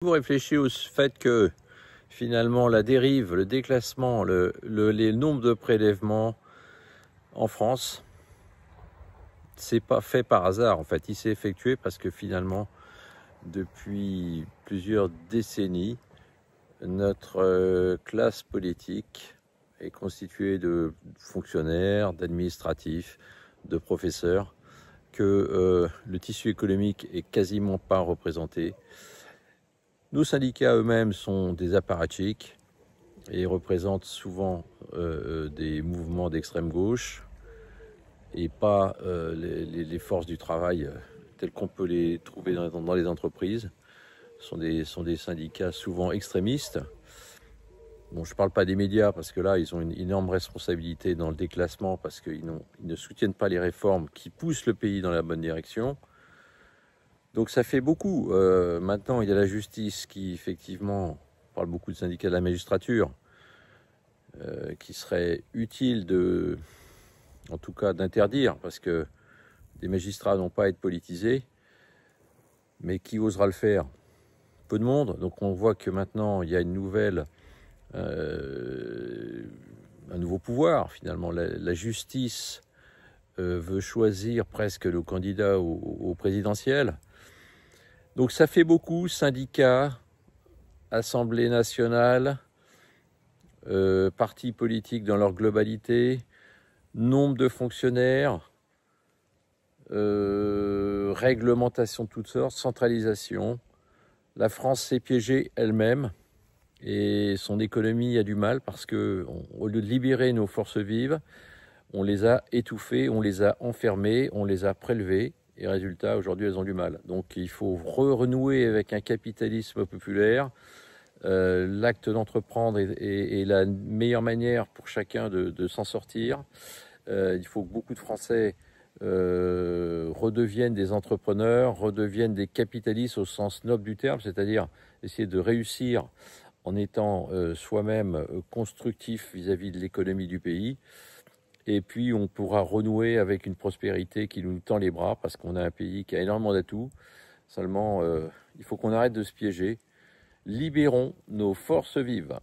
Vous réfléchissez au fait que finalement la dérive, le déclassement, les nombres de prélèvements en France, c'est pas fait par hasard en fait. Il s'est effectué parce que finalement, depuis plusieurs décennies, notre classe politique est constituée de fonctionnaires, d'administratifs, de professeurs, que le tissu économique est quasiment pas représenté. Nos syndicats eux-mêmes sont des apparatchiks et représentent souvent des mouvements d'extrême gauche et pas les forces du travail telles qu'on peut les trouver dans les entreprises. Ce sont des syndicats souvent extrémistes. Bon, je ne parle pas des médias parce que là, ils ont une énorme responsabilité dans le déclassement parce qu'ils ne soutiennent pas les réformes qui poussent le pays dans la bonne direction. Donc ça fait beaucoup. Maintenant, il y a la justice qui, effectivement, on parle beaucoup de syndicats de la magistrature, qui serait utile en tout cas d'interdire, parce que les magistrats n'ont pas à être politisés, mais qui osera le faire? Peu de monde. Donc on voit que maintenant, il y a un nouveau pouvoir, finalement. La justice veut choisir presque le candidat au présidentiel. Donc ça fait beaucoup, syndicats, Assemblée nationale, partis politiques dans leur globalité, nombre de fonctionnaires, réglementation de toutes sortes, centralisation. La France s'est piégée elle-même et son économie a du mal parce que, au lieu de libérer nos forces vives, on les a étouffées, on les a enfermées, on les a prélevées. Et résultat, aujourd'hui, elles ont du mal. Donc il faut renouer avec un capitalisme populaire. L'acte d'entreprendre est la meilleure manière pour chacun de s'en sortir. Il faut que beaucoup de Français redeviennent des entrepreneurs, redeviennent des capitalistes au sens noble du terme, c'est-à-dire essayer de réussir en étant soi-même constructif vis-à-vis de l'économie du pays. Et puis, on pourra renouer avec une prospérité qui nous tend les bras parce qu'on a un pays qui a énormément d'atouts. Seulement, il faut qu'on arrête de se piéger. Libérons nos forces vives.